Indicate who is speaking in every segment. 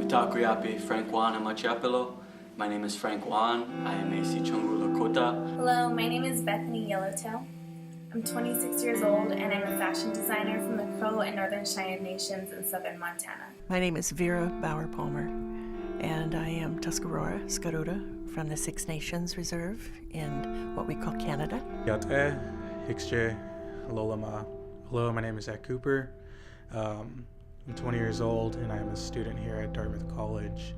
Speaker 1: Takuyapi Frank Juan Amachapelo. My name is Frank Juan. I am a Sichungu Lakota.
Speaker 2: Hello, my name is Bethany Yellowtail. I'm 26 years old and I'm a fashion designer from the Crow and Northern Cheyenne Nations in southern Montana.
Speaker 3: My name is Vera Bauer-Palmer, and I am Tuscarora Skarura from the Six Nations Reserve in what we call Canada.
Speaker 4: Yate, Hixche, Lolama. Hello, my name is Zach Cooper. I'm 20 years old and I'm a student here at Dartmouth College.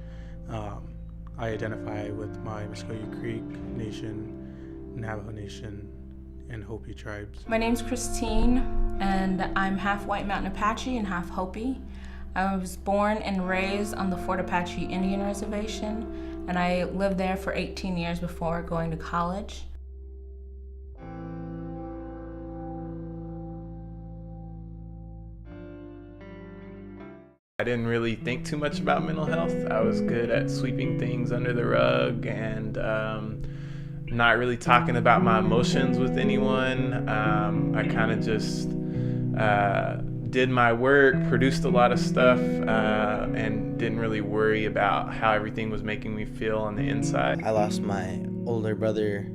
Speaker 4: I identify with my Muscogee Creek Nation, Navajo Nation, and Hopi tribes.
Speaker 5: My name's Christine, and I'm half White Mountain Apache and half Hopi. I was born and raised on the Fort Apache Indian Reservation, and I lived there for 18 years before going to college.
Speaker 6: I didn't really think too much about mental health. I was good at sweeping things under the rug and not really talking about my emotions with anyone. I kind of just did my work, produced a lot of stuff, and didn't really worry about how everything was making me feel on the inside.
Speaker 7: I lost my older brother.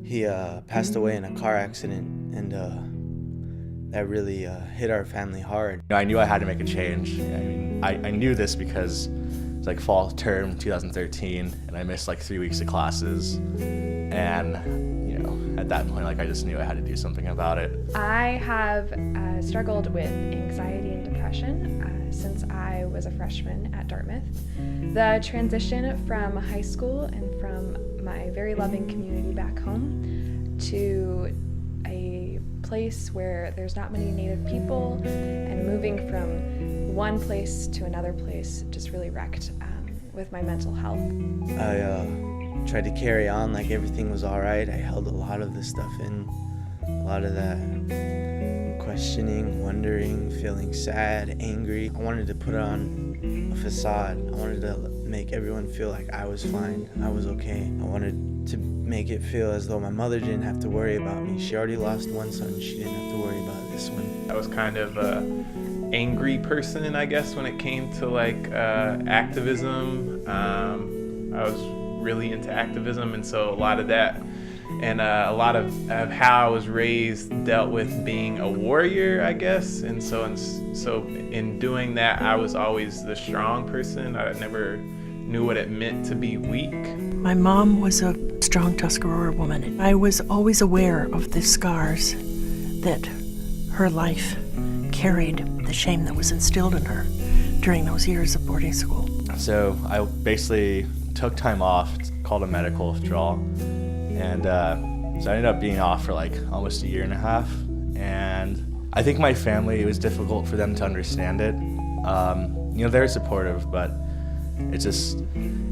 Speaker 7: He passed away in a car accident, and that really hit our family hard.
Speaker 8: I knew I had to make a change. I knew this because it's like fall term 2013, and I missed like 3 weeks of classes. And at that point, I just knew I had to do something about it.
Speaker 9: I have struggled with anxiety and depression since I was a freshman at Dartmouth. The transition from high school and from my very loving community back home to a place where there's not many Native people, and moving from one place to another place just really wrecked with my mental health.
Speaker 7: I tried to carry on like everything was all right. I held a lot of this stuff in, a lot of that questioning, wondering, feeling sad, angry. I wanted to put on a facade. I wanted to make everyone feel like I was fine, I was okay. I wanted to make it feel as though my mother didn't have to worry about me. She already lost one son, she didn't have to worry about this one.
Speaker 6: I was kind of an angry person, I guess, when it came to activism. I was really into activism, and so a lot of that and a lot of how I was raised dealt with being a warrior, I guess. And so in doing that, I was always the strong person. I never knew what it meant to be weak.
Speaker 3: My mom was a strong Tuscarora woman. I was always aware of the scars that her life carried, the shame that was instilled in her during those years of boarding school.
Speaker 8: So I basically took time off, called a medical withdrawal, and so I ended up being off for almost a year and a half. And I think my family, it was difficult for them to understand it. They're supportive, but it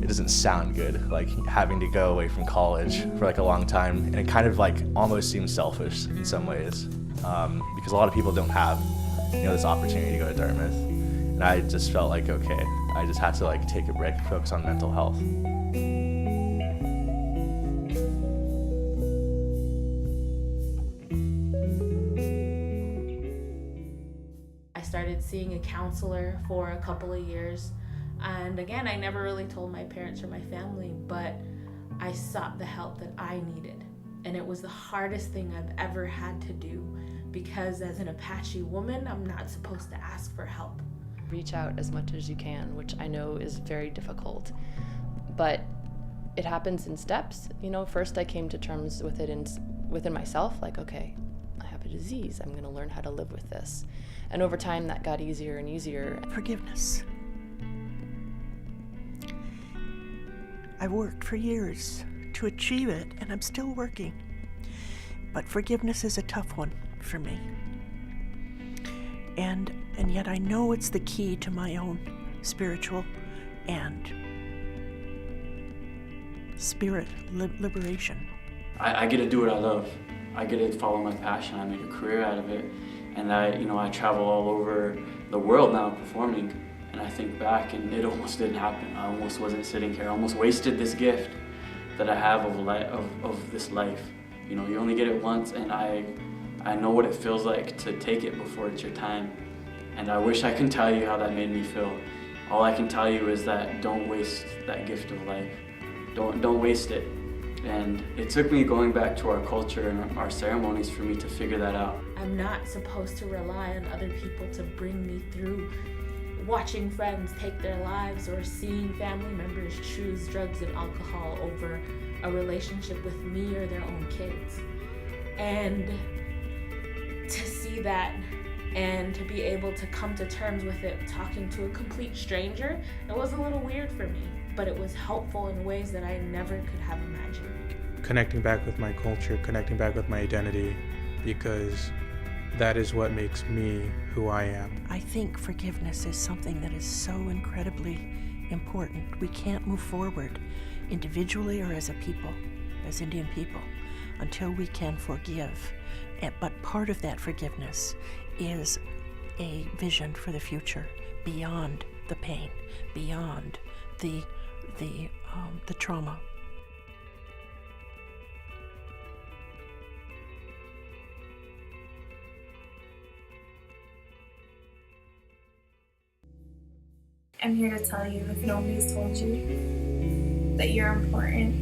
Speaker 8: doesn't sound good, having to go away from college for a long time, and it kind of almost seems selfish in some ways, because a lot of people don't have this opportunity to go to Dartmouth, and I just felt okay, I just had to take a break, focus on mental health.
Speaker 5: I started seeing a counselor for a couple of years. And again, I never really told my parents or my family, but I sought the help that I needed. And it was the hardest thing I've ever had to do, because as an Apache woman, I'm not supposed to ask for help.
Speaker 10: Reach out as much as you can, which I know is very difficult, but it happens in steps. First I came to terms with it within myself, okay, I have a disease, I'm gonna learn how to live with this. And over time that got easier and easier.
Speaker 3: Forgiveness. I've worked for years to achieve it, and I'm still working. But forgiveness is a tough one for me. And yet I know it's the key to my own spiritual and spirit liberation.
Speaker 1: I get to do what I love. I get to follow my passion. I make a career out of it. And I travel all over the world now performing. And I think back, and it almost didn't happen. I almost wasn't sitting here. I almost wasted this gift that I have of this life. You only get it once, and I know what it feels like to take it before it's your time. And I wish I could tell you how that made me feel. all I can tell you is that don't waste that gift of life. Don't waste it. And it took me going back to our culture and our ceremonies for me to figure that out.
Speaker 5: I'm not supposed to rely on other people to bring me through watching friends take their lives or seeing family members choose drugs and alcohol over a relationship with me or their own kids. And to see that and to be able to come to terms with it talking to a complete stranger, it was a little weird for me, but it was helpful in ways that I never could have imagined.
Speaker 4: Connecting back with my culture, connecting back with my identity, because that is what makes me who I am.
Speaker 3: I think forgiveness is something that is so incredibly important. We can't move forward individually or as a people, as Indian people, until we can forgive. But part of that forgiveness is a vision for the future, beyond the pain, beyond the trauma.
Speaker 2: I'm here to tell you, if nobody's told you, that you're important.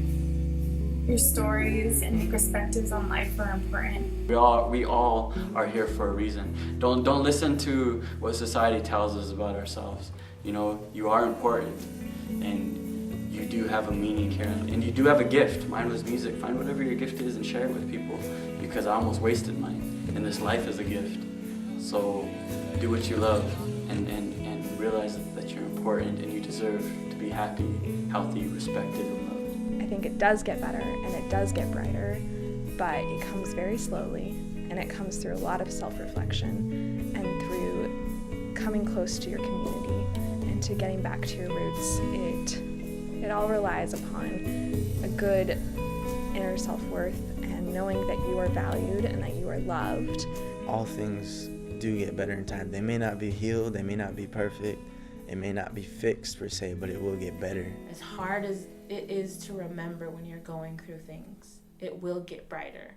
Speaker 2: Your stories and your perspectives on life are important.
Speaker 1: We all are here for a reason. Don't listen to what society tells us about ourselves. You know, you are important, and you do have a meaning here, and you do have a gift. Mine was music. Find whatever your gift is and share it with people, because I almost wasted mine, and this life is a gift. So do what you love, and realize that you're important and you deserve to be happy, healthy, respected, and loved.
Speaker 9: I think it does get better and it does get brighter, but it comes very slowly, and it comes through a lot of self-reflection and through coming close to your community and to getting back to your roots. It all relies upon a good inner self-worth and knowing that you are valued and that you are loved.
Speaker 7: All things do get better in time. They may not be healed, they may not be perfect, it may not be fixed per se, but it will get better.
Speaker 5: As hard as it is to remember when you're going through things, it will get brighter.